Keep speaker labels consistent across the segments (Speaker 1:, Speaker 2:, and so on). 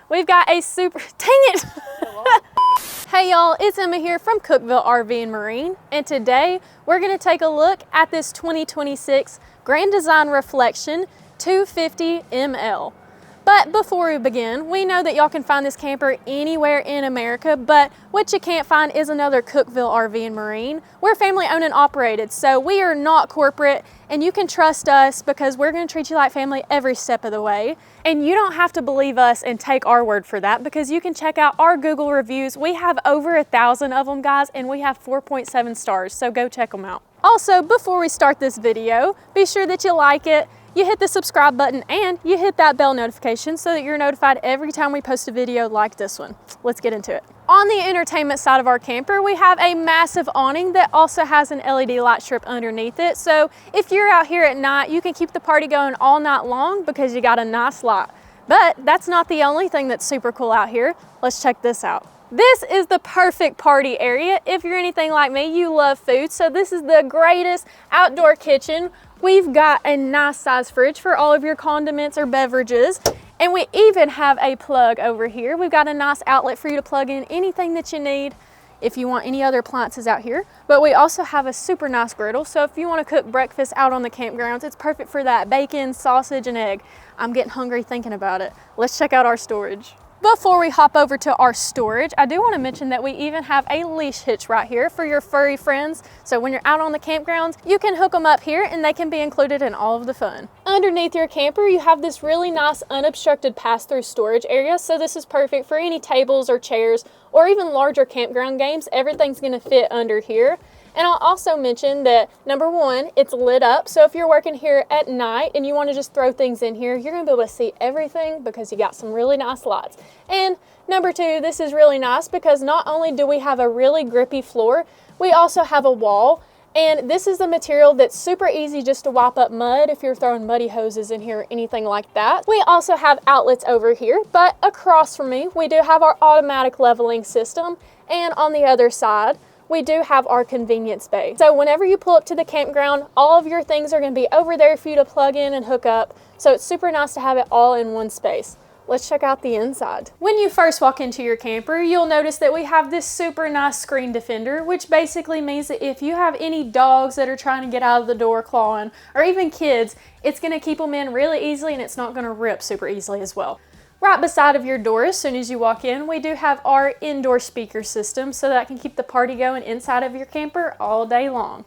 Speaker 1: we've got a super, dang it! Hey y'all, it's Emma here from Cookeville RV and Marine, and today we're gonna take a look at this 2026 Grand Design Reflection 250 ML. But before we begin, we know that y'all can find this camper anywhere in America, but what you can't find is another Cookeville RV and Marine. We're family owned and operated, so we are not corporate, and you can trust us because we're gonna treat you like family every step of the way. And you don't have to believe us and take our word for that, because you can check out our Google reviews. We have over 1,000 of them, guys, and we have 4.7 stars, so go check them out. Also, before we start this video, be sure that you like it, you hit the subscribe button, and you hit that bell notification so that you're notified every time we post a video like this one. Let's get into it. On the entertainment side of our camper, we have a massive awning that also has an LED light strip underneath it. So if you're out here at night, you can keep the party going all night long because you got a nice light. But that's not the only thing that's super cool out here. Let's check this out. This is the perfect party area. If you're anything like me, you love food, so this is the greatest outdoor kitchen. We've got a nice size fridge for all of your condiments or beverages, and we even have a plug over here. We've got a nice outlet for you to plug in anything that you need if you want any other appliances out here. But we also have a super nice griddle, so if you want to cook breakfast out on the campgrounds, it's perfect for that. Bacon, sausage, and egg. I'm getting hungry thinking about it. Let's check out our storage. Before we hop over to our storage, I do want to mention that we even have a leash hitch right here for your furry friends. So when you're out on the campgrounds, you can hook them up here and they can be included in all of the fun. Underneath your camper, you have this really nice unobstructed pass-through storage area. So this is perfect for any tables or chairs or even larger campground games. Everything's going to fit under here. And I'll also mention that, number one, it's lit up. So if you're working here at night and you want to just throw things in here, you're going to be able to see everything because you got some really nice lights. And number two, this is really nice because not only do we have a really grippy floor, we also have a wall. And this is the material that's super easy just to wipe up mud if you're throwing muddy hoses in here or anything like that. We also have outlets over here, but across from me, we do have our automatic leveling system. And on the other side, we do have our convenience bay. So whenever you pull up to the campground, all of your things are going to be over there for you to plug in and hook up. So it's super nice to have it all in one space. Let's check out the inside. When you first walk into your camper, you'll notice that we have this super nice screen defender, which basically means that if you have any dogs that are trying to get out of the door clawing, or even kids, it's going to keep them in really easily and it's not going to rip super easily as well. Right beside of your door, as soon as you walk in, we do have our indoor speaker system so that can keep the party going inside of your camper all day long.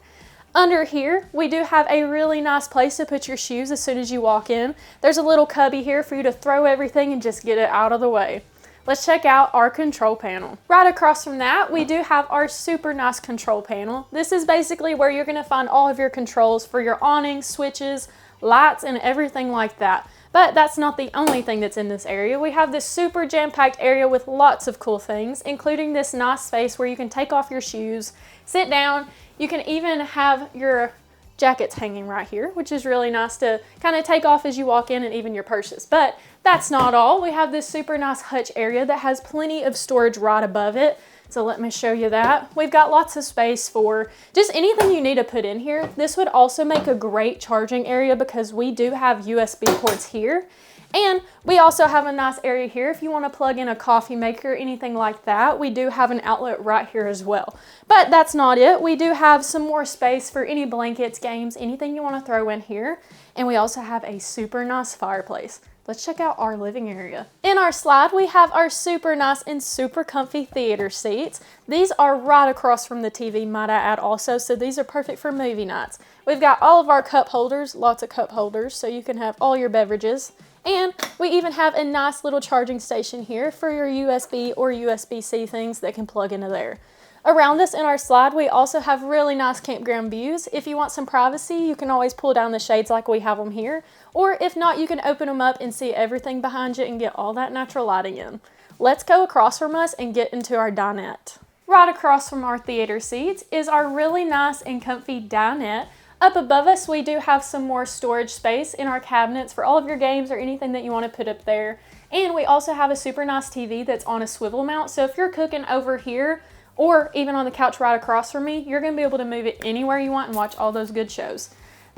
Speaker 1: Under here, we do have a really nice place to put your shoes as soon as you walk in. There's a little cubby here for you to throw everything and just get it out of the way. Let's check out our control panel. Right across from that, we do have our super nice control panel. This is basically where you're going to find all of your controls for your awning, switches, lights, and everything like that. But that's not the only thing that's in this area. We have this super jam-packed area with lots of cool things, including this nice space where you can take off your shoes, sit down. You can even have your jackets hanging right here, which is really nice to kind of take off as you walk in, and even your purses. But that's not all. We have this super nice hutch area that has plenty of storage right above it. So let me show you that. We've got lots of space for just anything you need to put in here. This would also make a great charging area because we do have USB ports here. And we also have a nice area here if you want to plug in a coffee maker or anything like that. We do have an outlet right here as well. But that's not it. We do have some more space for any blankets, games, anything you want to throw in here. And we also have a super nice fireplace. Let's check out our living area. In our slide, we have our super nice and super comfy theater seats. These are right across from the TV, might I add also, so these are perfect for movie nights. We've got all of our cup holders, lots of cup holders, so you can have all your beverages. And we even have a nice little charging station here for your USB or USB-C things that can plug into there. Around us in our slide, we also have really nice campground views. If you want some privacy, you can always pull down the shades like we have them here. Or if not, you can open them up and see everything behind you and get all that natural lighting in. Let's go across from us and get into our dinette. Right across from our theater seats is our really nice and comfy dinette. Up above us, we do have some more storage space in our cabinets for all of your games or anything that you want to put up there. And we also have a super nice TV that's on a swivel mount. So if you're cooking over here, or even on the couch right across from me, you're going to be able to move it anywhere you want and watch all those good shows.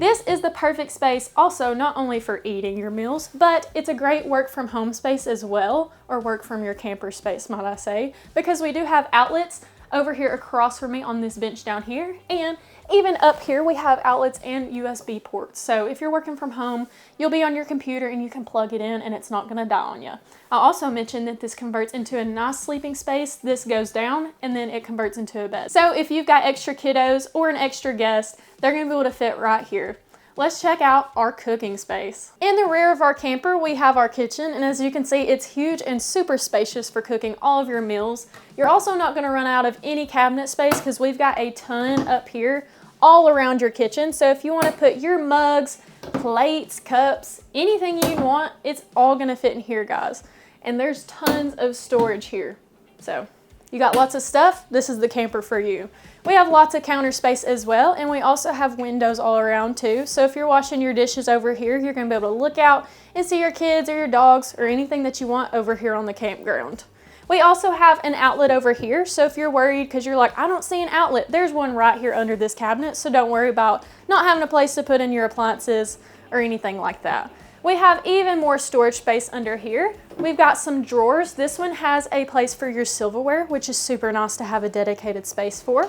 Speaker 1: This is the perfect space also not only for eating your meals, but it's a great work from home space as well, or work from your camper space, might I say, because we do have outlets over here across from me on this bench down here, and even up here we have outlets and USB ports. So if you're working from home, you'll be on your computer and you can plug it in and it's not gonna die on you. I also mentioned that this converts into a nice sleeping space. This goes down and then it converts into a bed. So if you've got extra kiddos or an extra guest, they're gonna be able to fit right here. Let's check out our cooking space. In the rear of our camper, we have our kitchen, and as you can see, it's huge and super spacious for cooking all of your meals. You're also not gonna run out of any cabinet space because we've got a ton up here all around your kitchen. So if you wanna put your mugs, plates, cups, anything you want, it's all gonna fit in here, guys. And there's tons of storage here. So you got lots of stuff, this is the camper for you. We have lots of counter space as well, and we also have windows all around too. So if you're washing your dishes over here, you're gonna be able to look out and see your kids or your dogs or anything that you want over here on the campground. We also have an outlet over here, so if you're worried because you're like, I don't see an outlet, there's one right here under this cabinet, so don't worry about not having a place to put in your appliances or anything like that. We have even more storage space under here. We've got some drawers. This one has a place for your silverware, which is super nice to have a dedicated space for.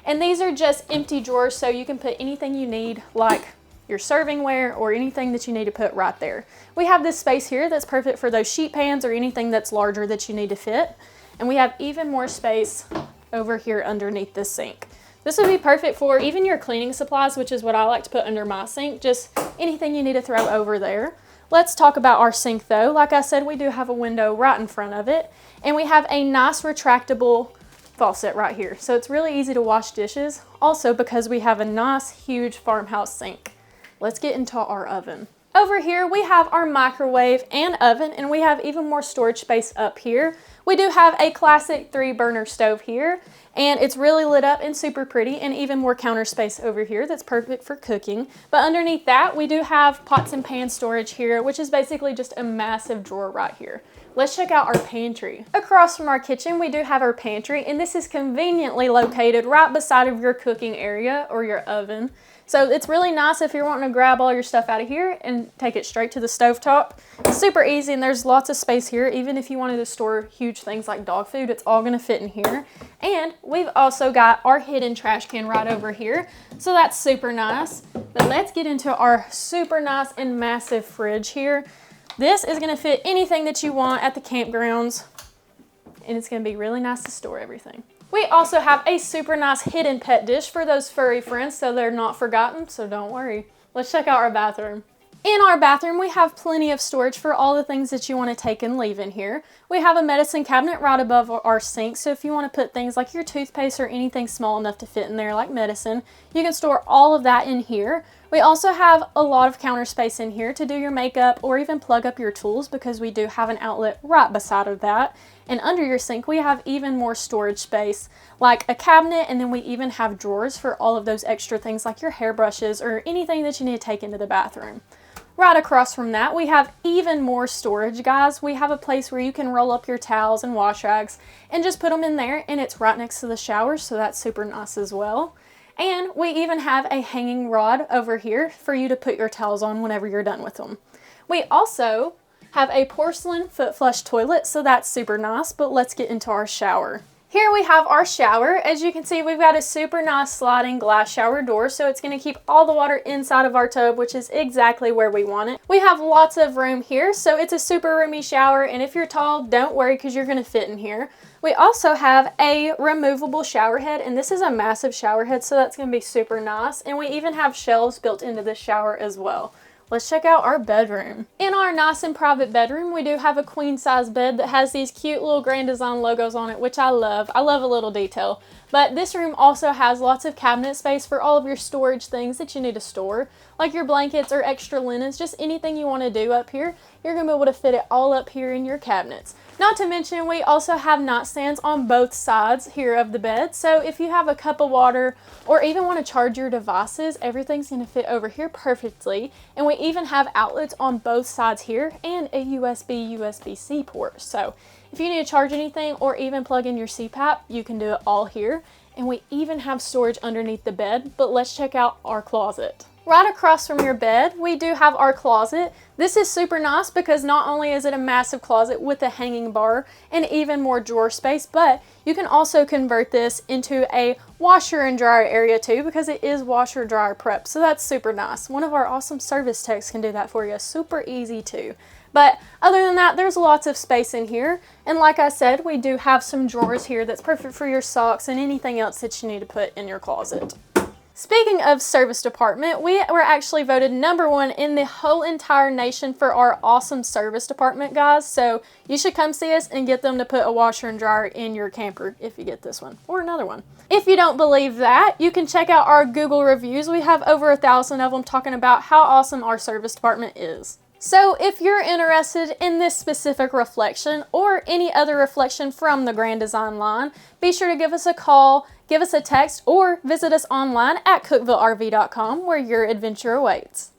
Speaker 1: And these are just empty drawers, so you can put anything you need, like your servingware or anything that you need to put right there. We have this space here that's perfect for those sheet pans or anything that's larger that you need to fit. And we have even more space over here underneath this sink. This would be perfect for even your cleaning supplies, which is what I like to put under my sink, just anything you need to throw over there. Let's talk about our sink though. Like I said, we do have a window right in front of it, and we have a nice retractable faucet right here. So it's really easy to wash dishes, also because we have a nice huge farmhouse sink. Let's get into our oven. Over here we have our microwave and oven, and we have even more storage space up here. We do have a classic 3-burner stove here, and it's really lit up and super pretty, and even more counter space over here that's perfect for cooking. But underneath that, we do have pots and pan storage here, which is basically just a massive drawer right here. Let's check out our pantry. Across from our kitchen, we do have our pantry, and this is conveniently located right beside of your cooking area or your oven. So it's really nice if you're wanting to grab all your stuff out of here and take it straight to the stovetop. It's super easy, and there's lots of space here. Even if you wanted to store huge things like dog food, it's all gonna fit in here. And we've also got our hidden trash can right over here. So that's super nice. But let's get into our super nice and massive fridge here. This is gonna fit anything that you want at the campgrounds, and it's gonna be really nice to store everything. We also have a super nice hidden pet dish for those furry friends, so they're not forgotten, so don't worry. Let's check out our bathroom. In our bathroom, we have plenty of storage for all the things that you want to take and leave in here. We have a medicine cabinet right above our sink, so if you want to put things like your toothpaste or anything small enough to fit in there like medicine, you can store all of that in here. We also have a lot of counter space in here to do your makeup or even plug up your tools, because we do have an outlet right beside of that. And under your sink, we have even more storage space, like a cabinet, and then we even have drawers for all of those extra things like your hairbrushes or anything that you need to take into the bathroom. Right across from that, we have even more storage, guys. We have a place where you can roll up your towels and wash rags and just put them in there, and it's right next to the shower, so that's super nice as well. And we even have a hanging rod over here for you to put your towels on whenever you're done with them. We also have a porcelain foot flush toilet, so that's super nice, but let's get into our shower. Here we have our shower. As you can see, we've got a super nice sliding glass shower door, so it's going to keep all the water inside of our tub, which is exactly where we want it. We have lots of room here, so it's a super roomy shower, and if you're tall, don't worry because you're going to fit in here. We also have a removable shower head, and this is a massive shower head, so that's going to be super nice, and we even have shelves built into this shower as well. Let's check out our bedroom. In our nice and private bedroom, we do have a queen size bed that has these cute little Grand Design logos on it, which I love. I love a little detail. But this room also has lots of cabinet space for all of your storage things that you need to store, like your blankets or extra linens, just anything you want to do up here. You're going to be able to fit it all up here in your cabinets. Not to mention, we also have nightstands on both sides here of the bed, so if you have a cup of water or even want to charge your devices, everything's going to fit over here perfectly. And we even have outlets on both sides here and a USB-C port. So if you need to charge anything or even plug in your CPAP, you can do it all here. and we even have storage underneath the bed. But let's check out our closet. Right across from your bed, we do have our closet. This is super nice because not only is it a massive closet with a hanging bar and even more drawer space, but you can also convert this into a washer and dryer area too, because it is washer dryer prep. So that's super nice. One of our awesome service techs can do that for you. Super easy too. But other than that, there's lots of space in here. And like I said, we do have some drawers here that's perfect for your socks and anything else that you need to put in your closet. Speaking of service department, we were actually voted #1 in the whole entire nation for our awesome service department, guys. So you should come see us and get them to put a washer and dryer in your camper if you get this one or another one. If you don't believe that, you can check out our Google reviews. We have over 1,000 of them talking about how awesome our service department is. So if you're interested in this specific reflection or any other reflection from the Grand Design line, be sure to give us a call, give us a text, or visit us online at cookvillerv.com where your adventure awaits.